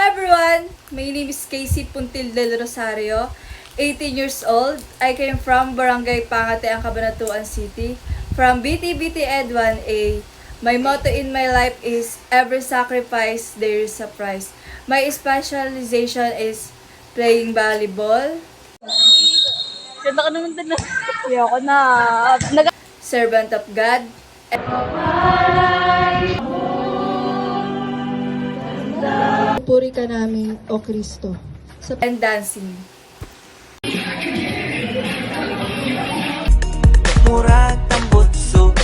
everyone! My name is Casey Puntil del Rosario, 18 years old. I came from Barangay Pangateang, Cabanatuan City, from BTBT Ed 1A. My motto in my life is, every sacrifice, there is a prize. My specialization is playing volleyball, Ganda ka naman din na. ayoko na, servant of God, Puri ka namin, O Kristo. and dancing. Murag tambutso